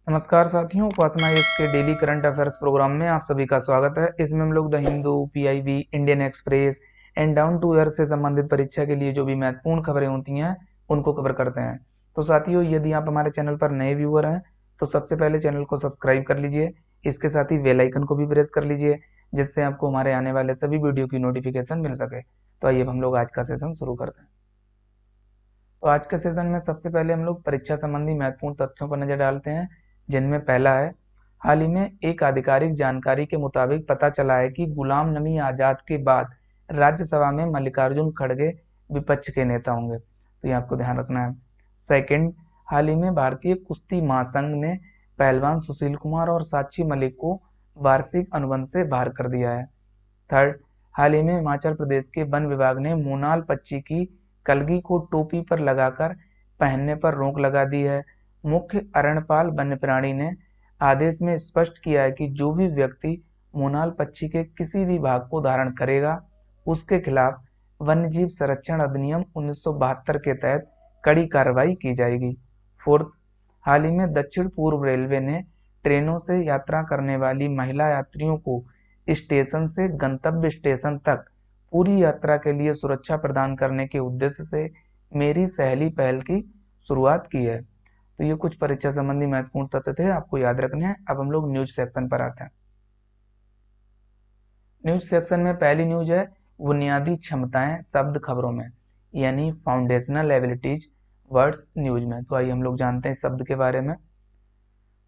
नमस्कार साथियों, उपासना एज के डेली करंट अफेयर्स प्रोग्राम में आप सभी का स्वागत है। इसमें हम लोग the Hindu, PIB, Indian Express and Down to Earth से संबंधित परीक्षा के लिए जो भी महत्वपूर्ण खबरें होती हैं उनको कवर करते हैं। तो साथियों, यदि आप हमारे चैनल पर नए व्यूअर हैं तो सबसे पहले चैनल को सब्सक्राइब कर लीजिए। इसके साथ ही बेल आइकन को भी प्रेस कर लीजिए, जिससे आपको हमारे आने वाले सभी वीडियो की नोटिफिकेशन मिल सके। तो आइए हम लोग आज का सेशन शुरू करते हैं। तो आज के सेशन में सबसे पहले हम लोग परीक्षा संबंधी महत्वपूर्ण तथ्यों पर नजर डालते हैं, जिनमें पहला है, हाल ही में एक आधिकारिक जानकारी के मुताबिक पता चला है कि गुलाम नबी आजाद के बाद राज्यसभा में मल्लिकार्जुन खड़गे विपक्ष के नेता होंगे। तो ये आपको ध्यान रखना है। सेकंड, हाल ही में भारतीय कुश्ती महासंघ ने पहलवान सुशील कुमार और साक्षी मलिक को वार्षिक अनुबंध से बाहर कर दिया है। थर्ड, हाल ही में हिमाचल प्रदेश के वन विभाग ने मोनाल पक्षी की कलगी को टोपी पर लगाकर पहनने पर रोक लगा दी है। मुख्य अरण्यपाल वन्यप्राणी ने आदेश में स्पष्ट किया है कि जो भी व्यक्ति मोनाल पक्षी के किसी भी भाग को धारण करेगा, उसके खिलाफ वन्यजीव संरक्षण अधिनियम 1972 के तहत कड़ी कार्रवाई की जाएगी। फोर्थ, हाल ही में दक्षिण पूर्व रेलवे ने ट्रेनों से यात्रा करने वाली महिला यात्रियों को स्टेशन से गंतव्य स्टेशन तक पूरी यात्रा के लिए सुरक्षा प्रदान करने के उद्देश्य से मेरी सहेली पहल की शुरुआत की है। तो ये कुछ परीक्षा संबंधी महत्वपूर्ण तथ्य थे, आपको याद रखने हैं। अब हम लोग न्यूज सेक्शन पर आते हैं। न्यूज सेक्शन में पहली न्यूज है, बुनियादी क्षमताएं शब्द खबरों में, यानी फाउंडेशनल एबिलिटीज वर्ड्स न्यूज में। तो आइए हम लोग जानते हैं शब्द के बारे में।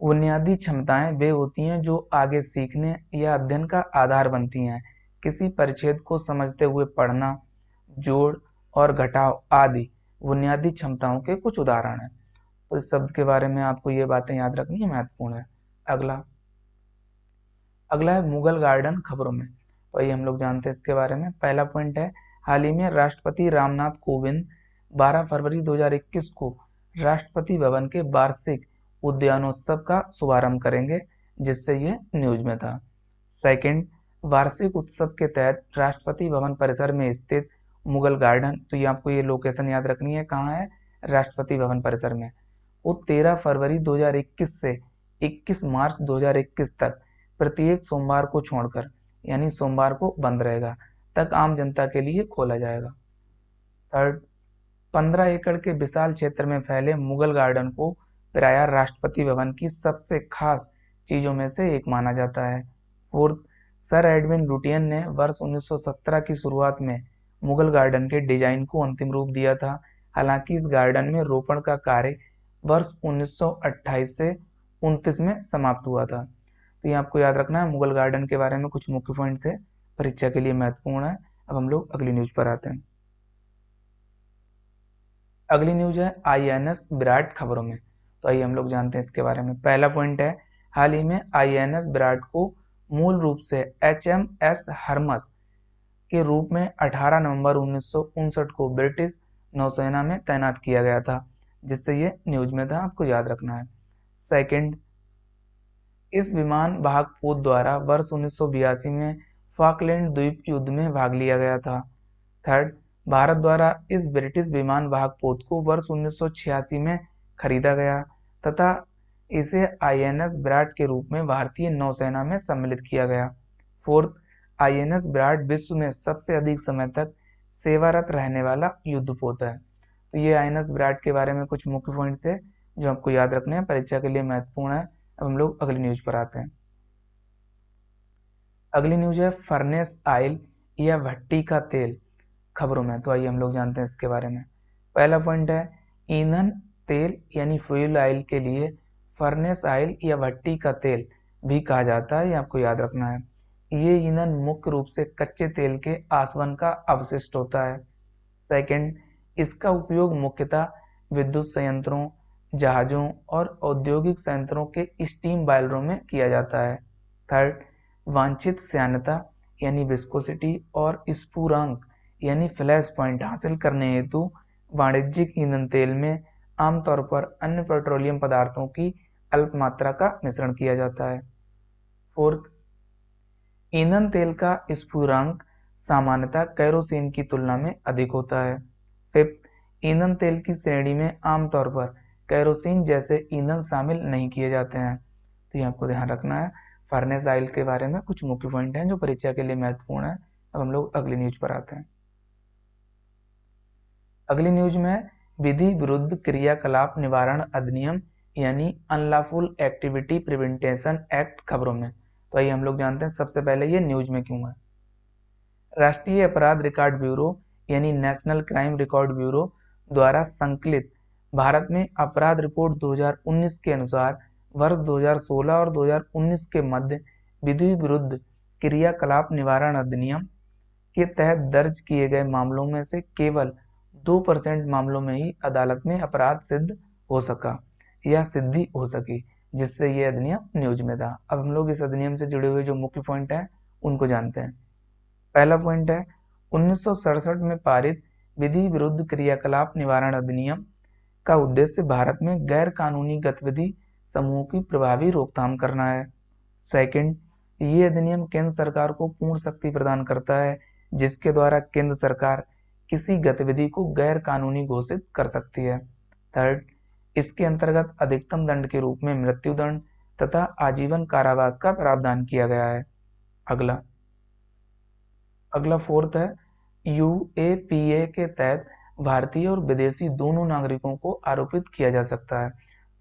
बुनियादी क्षमताएं वे होती हैं जो आगे सीखने या अध्ययन का आधार बनती हैं। किसी परिच्छेद को समझते हुए पढ़ना, जोड़ और घटाव आदि बुनियादी क्षमताओं के कुछ उदाहरण हैं। तो इस शब्द के बारे में आपको ये बातें याद रखनी है, महत्वपूर्ण है। अगला अगला है मुगल गार्डन खबरों में। तो ये हम लोग जानते हैं इसके बारे में। पहला पॉइंट है, हाल ही में राष्ट्रपति रामनाथ कोविंद 12 फरवरी 2021 को राष्ट्रपति भवन के वार्षिक उद्यानोत्सव का शुभारंभ करेंगे, जिससे ये न्यूज में था। सेकंड, वार्षिक उत्सव के तहत राष्ट्रपति भवन परिसर में स्थित मुगल गार्डन, तो ये आपको ये लोकेशन याद रखनी है, कहाँ है, राष्ट्रपति भवन परिसर में, वो 13 फरवरी 2021 से 21 मार्च 2021 तक प्रत्येक सोमवार को छोड़कर, यानी सोमवार को बंद रहेगा, तक आम जनता के लिए खोला जाएगा। थर्ड, 15 एकड़ के विशाल क्षेत्र में फैले मुगल गार्डन को प्रायः राष्ट्रपति भवन की सबसे खास चीजों में से एक माना जाता है। फोर्थ, सर एडविन लुटियन ने वर्ष 1917 की शुरुआत में मुगल गार्डन के डिजाइन को अंतिम रूप दिया था। हालांकि इस गार्डन में रोपण का कार्य वर्ष 1928 से 29 में समाप्त हुआ था। तो ये आपको याद रखना है। मुगल गार्डन के बारे में कुछ मुख्य पॉइंट थे, परीक्षा के लिए महत्वपूर्ण है। अब हम लोग अगली न्यूज पर आते हैं। अगली न्यूज है आईएनएस विराट खबरों में। तो आइए हम लोग जानते हैं इसके बारे में। पहला पॉइंट है, हाल ही में आईएनएस विराट को मूल रूप से एचएमएस हरमस के रूप में 18 नवंबर 1959 को ब्रिटिश नौसेना में तैनात किया गया था, जिससे ये न्यूज में था, आपको याद रखना है। सेकंड, इस विमान वाहक पोत द्वारा वर्ष 1982 में फॉकलैंड द्वीप युद्ध में भाग लिया गया था। थर्ड, भारत द्वारा इस ब्रिटिश विमान वाहक पोत को वर्ष 1986 में खरीदा गया तथा इसे आईएनएस विराट के रूप में भारतीय नौसेना में सम्मिलित किया गया। फोर्थ, आईएनएस विराट विश्व में सबसे अधिक समय तक सेवारत रहने वाला युद्धपोत है। तो ये आईएनएस विराट के बारे में कुछ मुख्य पॉइंट थे जो आपको याद रखने हैं, परीक्षा के लिए महत्वपूर्ण है। अब हम लोग अगली न्यूज पर आते हैं। अगली न्यूज है फर्नेस ऑयल या भट्टी का तेल खबरों में। तो आइए हम लोग जानते हैं इसके बारे में। पहला पॉइंट है, ईंधन तेल यानी फ्यूल ऑयल के लिए फर्नेस ऑयल या भट्टी का तेल भी कहा जाता है, ये आपको याद रखना है। ये ईंधन मुख्य रूप से कच्चे तेल के आसवन का अवशिष्ट होता है। सेकंड, इसका उपयोग मुख्यतः विद्युत संयंत्रों, जहाजों और औद्योगिक संयंत्रों के स्टीम बॉयलरों में किया जाता है। थर्ड, वांछित श्यानता यानी विस्कोसिटी और स्फुरांक यानी फ्लैश पॉइंट हासिल करने हेतु वाणिज्यिक ईंधन तेल में आमतौर पर अन्य पेट्रोलियम पदार्थों की अल्प मात्रा का मिश्रण किया जाता है। फोर्थ, ईंधन तेल का स्फुरांक सामान्यतः कैरोसिन की तुलना में अधिक होता है। फिफ्थ, ईंधन तेल की श्रेणी में आमतौर पर केरोसिन जैसे ईंधन शामिल नहीं किए जाते हैं। तो ये आपको ध्यान रखना है। फर्नेस ऑयल के बारे में कुछ मुख्य पॉइंट हैं जो परीक्षा के लिए महत्वपूर्ण है। अब हम लोग अगली न्यूज पर आते हैं। अगली न्यूज में विधि विरुद्ध क्रियाकलाप निवारण अधिनियम यानी अनलॉफुल एक्टिविटी प्रिवेंटेशन एक्ट खबरों में। तो आइए हम लोग जानते हैं सबसे पहले ये न्यूज में क्यों है। राष्ट्रीय अपराध रिकॉर्ड ब्यूरो यानी नेशनल क्राइम रिकॉर्ड ब्यूरो द्वारा संकलित भारत में अपराध रिपोर्ट 2019 के अनुसार वर्ष 2016 और 2019 के मध्य विधि विरुद्ध क्रियाकलाप निवारण अधिनियम के तहत दर्ज किए गए मामलों में से केवल 2% मामलों में ही अदालत में अपराध सिद्ध हो सका या सिद्धि हो सकी, जिससे ये अधिनियम न्यूज में था। अब हम लोग इस अधिनियम से जुड़े हुए जो मुख्य पॉइंट हैं उनको जानते हैं। पहला पॉइंट है 1967 में पारित विधि विरुद्ध क्रियाकलाप निवारण अधिनियम का उद्देश्य भारत में गैर कानूनी गतिविधि समूहों की प्रभावी रोकथाम करना है। सेकंड, ये अधिनियम केंद्र सरकार को पूर्ण शक्ति प्रदान करता है जिसके द्वारा केंद्र सरकार किसी गतिविधि को गैर कानूनी घोषित कर सकती है। थर्ड, इसके अंतर्गत अधिकतम दंड के रूप में मृत्युदंड तथा आजीवन कारावास का प्रावधान किया गया है। अगला फोर्थ है यूएपीए के तहत भारतीय और विदेशी दोनों नागरिकों को आरोपित किया जा सकता है।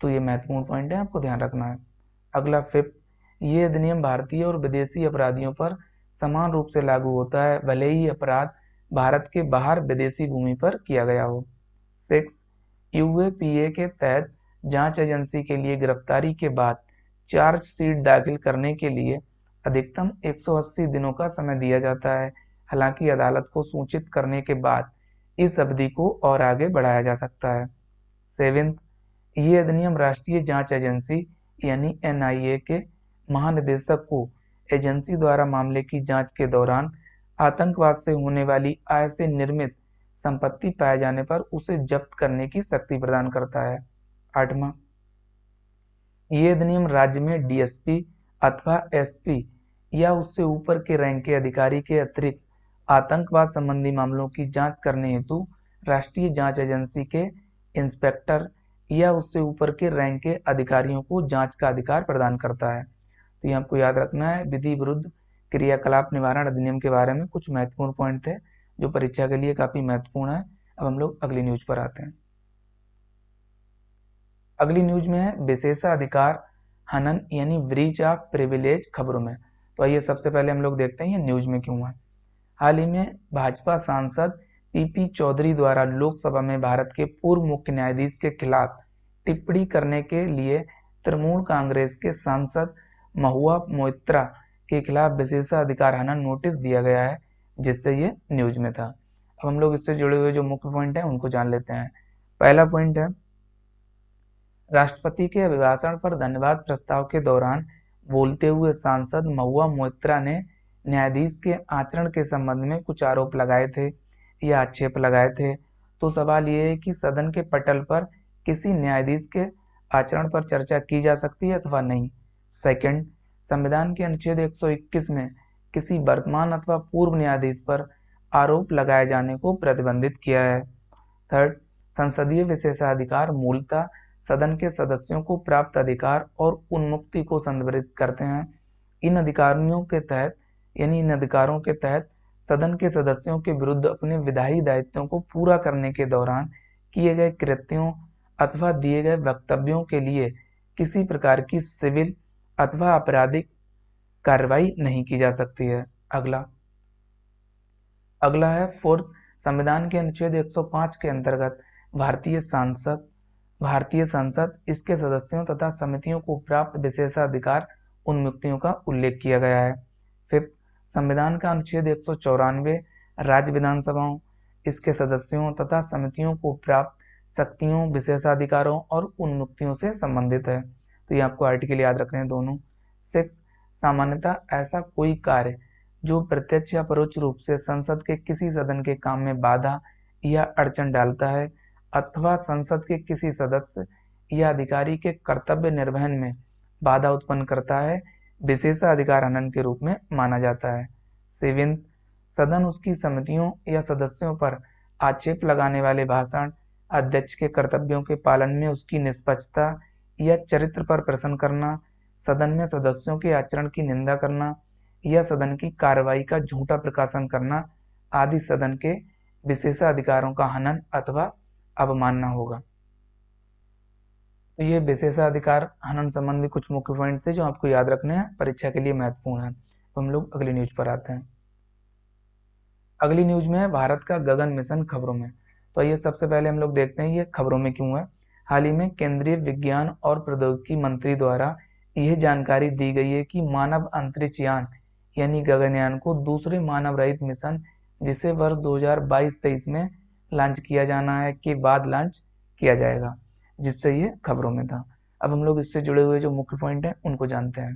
तो ये महत्वपूर्ण पॉइंट है, आपको ध्यान रखना है। अगला फिफ्थ, ये अधिनियम भारतीय और विदेशी अपराधियों पर समान रूप से लागू होता है भले ही अपराध भारत के बाहर विदेशी भूमि पर किया गया हो। 6, यूएपीए के तहत जांच एजेंसी के लिए गिरफ्तारी के बाद चार्जशीट दाखिल करने के लिए अधिकतम 180 दिनों का समय दिया जाता है। हालांकि अदालत को सूचित करने के बाद इस अवधि को और आगे बढ़ाया जा सकता है। 7, ये अधिनियम राष्ट्रीय जांच एजेंसी यानी एनआईए के महानिदेशक को एजेंसी द्वारा मामले की जांच के दौरान आतंकवाद से होने वाली आय से निर्मित संपत्ति पाए जाने पर उसे जब्त करने की शक्ति प्रदान करता है। 8वां, ये अधिनियम राज्य में डीएसपी अथवा एसपी या उससे ऊपर के रैंक के अधिकारी के अतिरिक्त आतंकवाद संबंधी मामलों की जांच करने हेतु राष्ट्रीय जांच एजेंसी के इंस्पेक्टर या उससे ऊपर के रैंक के अधिकारियों को जांच का अधिकार प्रदान करता है। तो ये आपको याद रखना है। विधि विरुद्ध क्रियाकलाप निवारण अधिनियम के बारे में कुछ महत्वपूर्ण पॉइंट थे जो परीक्षा के लिए काफी महत्वपूर्ण है। अब हम लोग अगली न्यूज पर आते हैं। अगली न्यूज में है विशेषाधिकार हनन यानी ब्रीच ऑफ प्रिविलेज खबरों में। तो आइए सबसे पहले हम लोग देखते हैं ये न्यूज में क्यों है। हाल ही में भाजपा सांसद पीपी चौधरी द्वारा लोकसभा में भारत के पूर्व मुख्य न्यायाधीश के खिलाफ टिप्पणी करने के लिए तृणमूल कांग्रेस के सांसद महुआ मोइत्रा के खिलाफ विशेषाधिकार हनन नोटिस दिया गया है, जिससे ये न्यूज में था। अब हम लोग इससे जुड़े हुए जो मुख्य पॉइंट हैं उनको जान लेते हैं। पहला पॉइंट है राष्ट्रपति के अभिभाषण पर धन्यवाद प्रस्ताव के दौरान बोलते हुए सांसद महुआ मोइत्रा ने न्यायाधीश के आचरण के संबंध में कुछ आरोप लगाए थे या आक्षेप लगाए थे। तो सवाल ये है कि सदन के पटल पर किसी न्यायाधीश के आचरण पर चर्चा की जा सकती है अथवा नहीं। सेकंड, संविधान के अनुच्छेद 121 में किसी वर्तमान अथवा पूर्व न्यायाधीश पर आरोप लगाए जाने को प्रतिबंधित किया है। थर्ड, संसदीय विशेषाधिकार मूलतः सदन के सदस्यों को प्राप्त अधिकार और उन्मुक्ति को संदर्भित करते हैं। इन अधिकारों के तहत सदन के सदस्यों के विरुद्ध अपने विधायी दायित्वों को पूरा करने के दौरान किए गए कृत्यों अथवा दिए गए वक्तव्यों के लिए किसी प्रकार की सिविल अथवा आपराधिक कार्रवाई नहीं की जा सकती है। अगला है फोर्थ, संविधान के अनुच्छेद 105 के अंतर्गत भारतीय संसद इसके सदस्यों तथा समितियों को प्राप्त विशेषाधिकार उन्मुक्तियों का उल्लेख किया गया है। फिफ्थ, संविधान का अनुच्छेद 194 राज्य विधानसभाओं इसके सदस्यों तथा समितियों को प्राप्त शक्तियों, विशेषाधिकारों और उन्मुक्तियों से संबंधित है। तो ये आपको आर्टिकल याद रखने हैं दोनों। 6, सामान्यतः ऐसा कोई कार्य जो प्रत्यक्ष या परोक्ष रूप से संसद के किसी सदन के काम में बाधा या अड़चन डालता है अथवा संसद के किसी सदस्य या अधिकारी के कर्तव्य निर्वहन में बाधा उत्पन्न करता है, विशेषाधिकार हनन के रूप में माना जाता है। 7, सदन उसकी समितियों या सदस्यों पर आक्षेप लगाने वाले भाषण, अध्यक्ष के कर्तव्यों के पालन में उसकी निष्पक्षता या चरित्र पर प्रश्न करना, सदन में सदस्यों के आचरण की निंदा करना या सदन की कार्रवाई का झूठा प्रकाशन करना आदि सदन के विशेषाधिकारों का हनन अथवा अवमानना होगा। तो ये विशेषाधिकार हनन संबंधी कुछ मुख्य पॉइंट थे जो आपको याद रखने हैं, परीक्षा के लिए महत्वपूर्ण है। तो हम लोग अगली न्यूज पर आते हैं। अगली न्यूज में है भारत का गगन मिशन खबरों में। तो ये सबसे पहले हम लोग देखते हैं ये खबरों में क्यों है। हाल ही में केंद्रीय विज्ञान और प्रौद्योगिकी मंत्री द्वारा यह जानकारी दी गई है कि मानव अंतरिक्ष यान यानी गगनयान को दूसरे मानव रहित मिशन जिसे वर्ष 2022-23 में लॉन्च किया जाना है के बाद लॉन्च किया जाएगा, जिससे ये खबरों में था। अब हम लोग इससे जुड़े हुए जो मुख्य पॉइंट हैं उनको जानते हैं।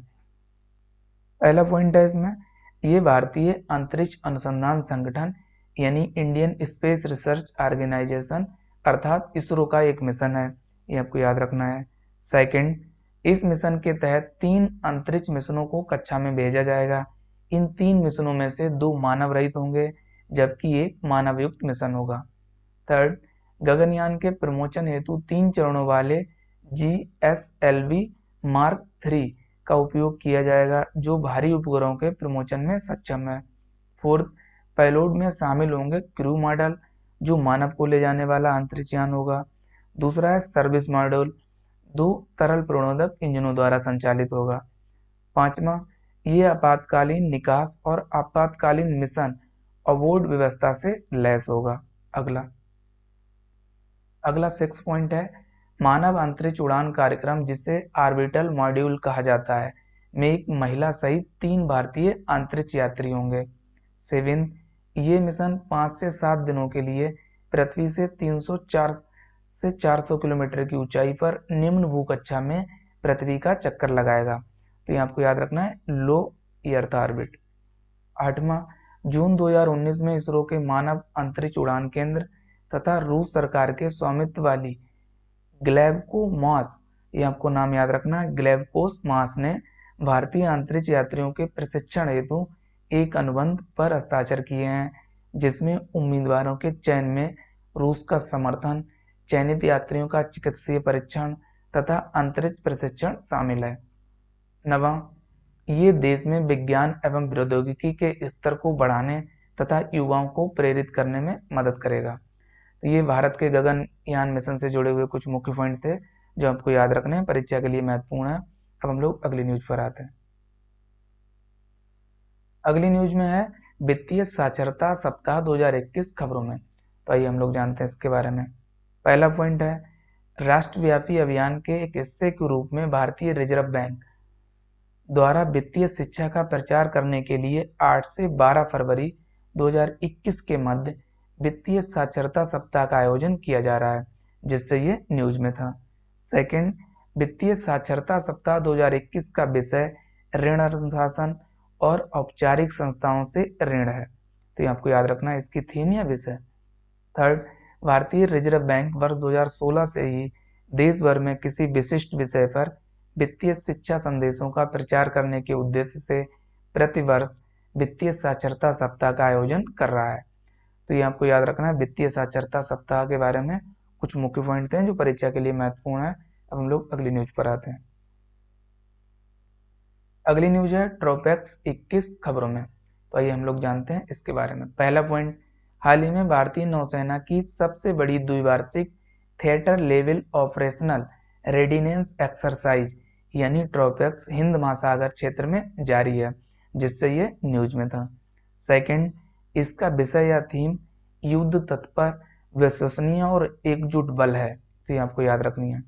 पहला पॉइंट है इसमें, ये भारतीय अंतरिक्ष अनुसंधान संगठन यानी इंडियन स्पेस रिसर्च ऑर्गेनाइजेशन अर्थात इसरो का एक मिशन है, ये आपको याद रखना है। सेकंड, इस मिशन के तहत 3 अंतरिक्ष मिशनों को कक्षा में भेजा जाएगा। इन 3 मिशनों में से 2 मानव रहित होंगे जबकि एक मानव युक्त मिशन होगा। थर्ड, गगनयान के प्रमोशन हेतु 3 चरणों वाले GSLV मार्क 3 का उपयोग किया जाएगा जो भारी उपग्रहों के प्रमोशन में सक्षम है। फोर्थ, पेलोड में शामिल होंगे क्रू मॉडल जो मानव को ले जाने वाला अंतरिक्ष यान होगा। दूसरा है सर्विस मॉड्यूल, 2 तरल प्रणोदक इंजनों द्वारा संचालित होगा। पांचवा, ये आपातकालीन निकास और आपातकालीन मिशन अबोर्ड व्यवस्था से लैस होगा। अगला 6 पॉइंट है, मानव अंतरिक्ष उड़ान कार्यक्रम जिसे ऑर्बिटल मॉड्यूल कहा जाता है में एक महिला सहित 3 भारतीय अंतरिक्ष यात्री होंगे। 7, ये मिशन 5 से 7 दिनों के लिए पृथ्वी से 304 से 400 किलोमीटर की ऊंचाई पर निम्न भूकक्षा में पृथ्वी का चक्कर लगाएगा। तो ये आपको याद रखना है, लो अर्थ ऑर्बिट। 8वां, जून 2019 में इसरो के मानव अंतरिक्ष उड़ान केंद्र तथा रूस सरकार के स्वामित्व वाली ग्लैबकोमास, ये आपको नाम याद रखना है, ग्लैबकोमास ने भारतीय अंतरिक्ष यात्रियों के प्रशिक्षण हेतु एक अनुबंध पर हस्ताक्षर किए हैं जिसमें उम्मीदवारों के चयन में रूस का समर्थन, चयनित यात्रियों का चिकित्सीय परीक्षण तथा अंतरिक्ष प्रशिक्षण शामिल है। 9वां, ये देश में विज्ञान एवं प्रौद्योगिकी के स्तर को बढ़ाने तथा युवाओं को प्रेरित करने में मदद करेगा। तो ये भारत के गगनयान मिशन से जुड़े हुए कुछ मुख्य पॉइंट थे जो आपको याद रखने हैं, परीक्षा के लिए महत्वपूर्ण है। अब हम लोग अगली न्यूज पर आते हैं। अगली न्यूज में है वित्तीय साक्षरता सप्ताह 2021 खबरों में। तो आइए हम लोग जानते हैं इसके बारे में। पहला पॉइंट है, राष्ट्रव्यापी अभियान के एक हिस्से के रूप में भारतीय रिजर्व बैंक द्वारा वित्तीय शिक्षा का प्रचार करने के लिए 8 से 12 फरवरी 2021 के मध्य वित्तीय साक्षरता सप्ताह का आयोजन किया जा रहा है, जिससे ये न्यूज में था। सेकंड, वित्तीय साक्षरता सप्ताह 2021 का विषय ऋण अनुशासन और औपचारिक संस्थाओं से ऋण है। तो ये आपको याद रखना है, इसकी थीम या विषय। थर्ड, भारतीय रिजर्व बैंक वर्ष 2016 से ही देश भर में किसी विशिष्ट विषय पर वित्तीय शिक्षा संदेशों का प्रचार करने के उद्देश्य से प्रतिवर्ष वित्तीय साक्षरता सप्ताह का आयोजन कर रहा है। तो ये आपको याद रखना है, वित्तीय साक्षरता सप्ताह के बारे में कुछ मुख्य पॉइंट हैं जो परीक्षा के लिए महत्वपूर्ण है। अब हम लोग अगली न्यूज पर आते हैं। अगली न्यूज है ट्रोपेक्स 21 खबरों में। तो आइए हम लोग जानते हैं इसके बारे में। पहला पॉइंट, हाल ही में भारतीय नौसेना की सबसे बड़ी द्विवार्षिक theatre level operational readiness exercise यानी ट्रोपेक्स हिंद महासागर क्षेत्र में जारी है, जिससे ये न्यूज में था। सेकंड, इसका विषय या थीम युद्ध तत्पर, विश्वसनीय और एकजुट बल है। तो ये आपको याद रखनी है।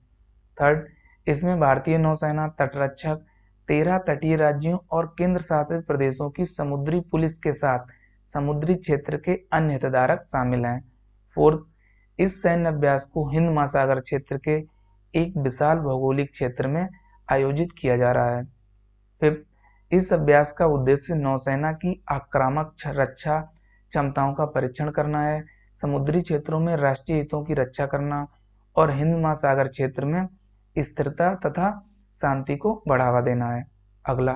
थर्ड, इसमें भारतीय नौसेना तटरक्षक 13 तटीय राज्यों और केंद्र शासित प्रदेशों की समुद्री पुलिस के साथ समुद्री क्षेत्र के अन्य हितधारक शामिल हैं। फोर्थ, इस सैन्य अभ्यास को हिंद महासागर क्षेत्र के एक विशाल भौगोलिक क्षेत्र में आयोजित किया जा रहा है। फिफ्थ, इस अभ्यास का उद्देश्य नौसेना की आक्रामक रक्षा क्षमताओं का परीक्षण करना है, समुद्री क्षेत्रों में राष्ट्रीय हितों की रक्षा करना और हिंद महासागर क्षेत्र में स्थिरता तथा शांति को बढ़ावा देना है। अगला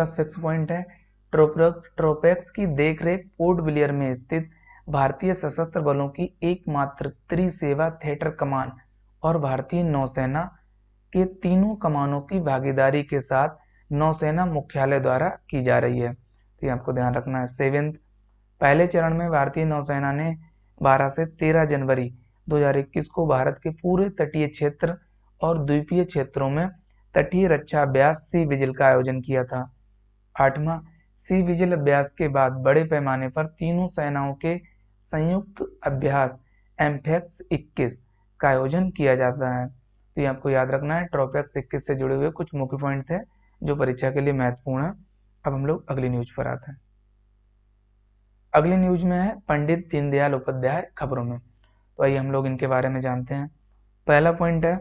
6 पॉइंट है, ट्रोपेक्स की देखरेख पोर्ट ब्लेयर में स्थित भारतीय सशस्त्र बलों की एकमात्र त्रिसेवा थिएटर कमान और भारतीय नौसेना के तीनों कमानों की भागीदारी के साथ नौसेना मुख्यालय द्वारा की जा रही है। तो ये आपको ध्यान रखना है। 7th, पहले चरण में भारतीय नौसेना ने 12 से 13 जनवरी 2021 को भारत के पूरे तटीय क्षेत्र और द्वीपीय क्षेत्रों में तटीय रक्षा अभ्यास सी विजिल का आयोजन किया था। 8वां सी विजिल अभ्यास के बाद बड़े पैमाने पर तीनों सेनाओं के संयुक्त अभ्यास एम्फेक्स 21 का आयोजन किया जाता है। तो ये आपको याद रखना है। ट्रोपेक्स 21 से जुड़े हुए कुछ मुख्य पॉइंट थे जो परीक्षा के लिए महत्वपूर्ण है। अब हम लोग अगली न्यूज पर आते हैं। अगली न्यूज में है पंडित दीनदयाल उपाध्याय खबरों में। तो आइए हम लोग इनके बारे में जानते हैं। पहला पॉइंट है,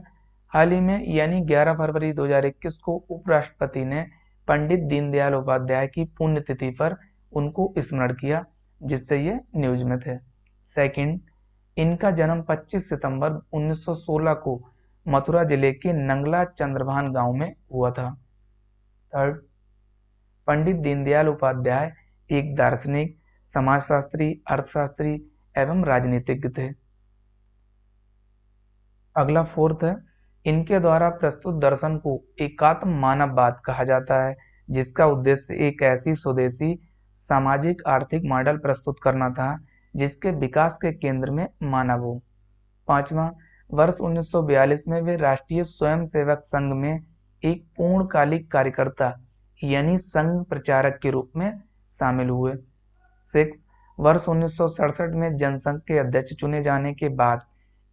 हाल ही में यानी 11 फरवरी 2021 को उपराष्ट्रपति ने पंडित दीनदयाल उपाध्याय की पुण्यतिथि पर उनको स्मरण किया, जिससे ये न्यूज में थे। सेकंड, इनका जन्म 25 सितंबर 1916 को मथुरा जिले के नंगला चंद्रभान गांव में हुआ था। थर्ड, पंडित दीनदयाल उपाध्याय एक दार्शनिक, समाजशास्त्री, अर्थशास्त्री एवं राजनीतिज्ञ थे। अगला फोर्थ है, इनके द्वारा प्रस्तुत दर्शन को एकात्म मानववाद कहा जाता है, जिसका उद्देश्य एक ऐसी स्वदेशी सामाजिक आर्थिक मॉडल प्रस्तुत करना था जिसके विकास के केंद्र में मानव हो। 5वां, वर्ष 1942 में वे राष्ट्रीय स्वयंसेवक संघ में एक पूर्णकालिक कार्यकर्ता यानी संघ प्रचारक के रूप में शामिल हुए। 6, वर्ष 1967 में जनसंघ के अध्यक्ष चुने जाने के बाद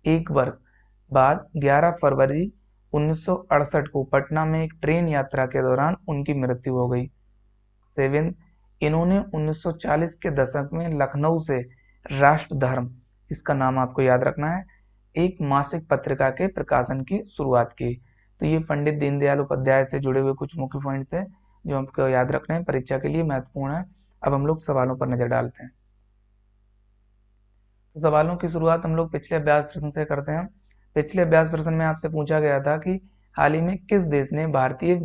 एक वर्ष बाद 11 फरवरी 1968 को पटना में एक ट्रेन यात्रा के दौरान उनकी मृत्यु हो गई। 7, इन्होंने 1940 के दशक में लखनऊ से राष्ट्र धर्म, इसका नाम आपको याद रखना है, एक मासिक पत्रिका के प्रकाशन की शुरुआत की। तो ये पंडित दीनदयाल उपाध्याय से जुड़े हुए कुछ मुख्य पॉइंट थे जो आपको याद रखने हैं, परीक्षा के लिए महत्वपूर्ण है। अब हम लोग सवालों पर नजर डालते हैं। तो सवालों की शुरुआत हम लोग पिछले अभ्यास प्रश्न से करते हैं। पिछले अभ्यास प्रश्न में आपसे पूछा गया था कि हाल ही में किस देश ने भारतीय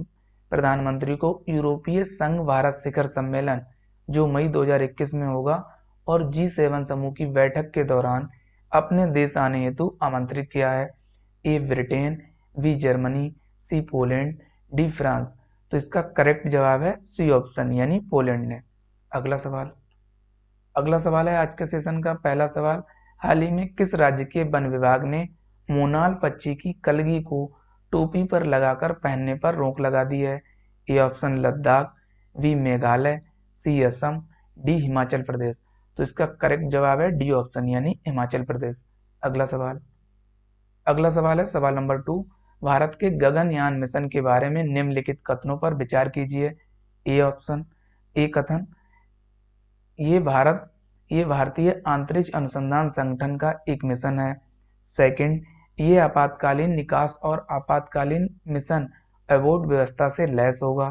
प्रधानमंत्री को यूरोपीय संघ भारत शिखर सम्मेलन जो मई 2021 में होगा और G7 समूह की बैठक के दौरान अपने देश आने हेतु आमंत्रित किया है। ए ब्रिटेन, बी जर्मनी, सी पोलैंड, डी फ्रांस। तो इसका करेक्ट जवाब है सी ऑप्शन यानी पोलैंड ने। अगला सवाल है आज के सेशन का पहला सवाल, हाल ही में किस राज्य के वन विभाग ने मोनाल पक्षी की कलगी को टोपी पर लगाकर पहनने पर रोक लगा दी है। A option Ladakh, B Meghalaya, C Assam, D Himachal Pradesh. तो इसका करेक्ट जवाब है डी ऑप्शन यानी हिमाचल प्रदेश। अगला सवाल है सवाल नंबर 2, भारत के गगनयान मिशन के बारे में निम्नलिखित कथनों पर विचार कीजिए। ए ऑप्शन, ए कथन, ये भारतीय अंतरिक्ष अनुसंधान संगठन का एक मिशन है। सेकंड, ये आपातकालीन निकास और आपातकालीन मिशन अबॉर्ट व्यवस्था से लैस होगा।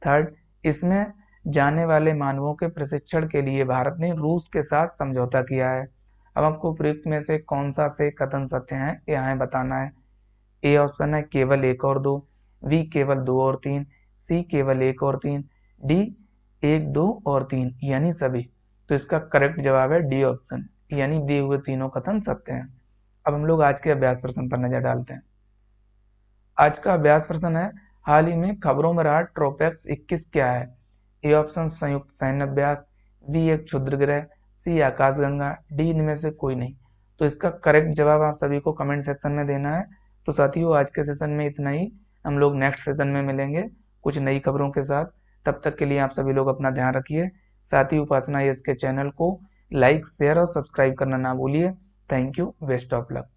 थर्ड, इसमें जाने वाले मानवों के प्रशिक्षण के लिए भारत ने रूस के साथ समझौता किया है। अब आपको उपयुक्त में से कौन सा से कथन सत्य है यहाँ बताना है। ए ऑप्शन है केवल 1 और 2, बी केवल 2 और 3, सी केवल 1 और 3, डी 1, 2 और 3 यानी सभी। तो इसका करेक्ट जवाब है डी ऑप्शन यानी दिए हुए तीनों कथन सत्य हैं। अब हम लोग आज के अभ्यास प्रश्न पर नजर डालते हैं। आज का अभ्यास प्रश्न है, हाल ही में खबरों में रहा ट्रोपेक्स 21 क्या है। ए ऑप्शन संयुक्त सैन्य अभ्यास, बी एक क्षुद्र ग्रह, सी आकाशगंगा, डी इनमें से कोई नहीं। तो इसका करेक्ट जवाब आप सभी को कमेंट सेक्शन में देना है। तो साथियों आज के सेशन में इतना ही, हम लोग नेक्स्ट सेशन में मिलेंगे कुछ नई खबरों के साथ। तब तक के लिए आप सभी लोग अपना ध्यान रखिए। साथ ही उपासना यस के चैनल को लाइक, शेयर और सब्सक्राइब करना ना भूलिए। Thank you, best of luck.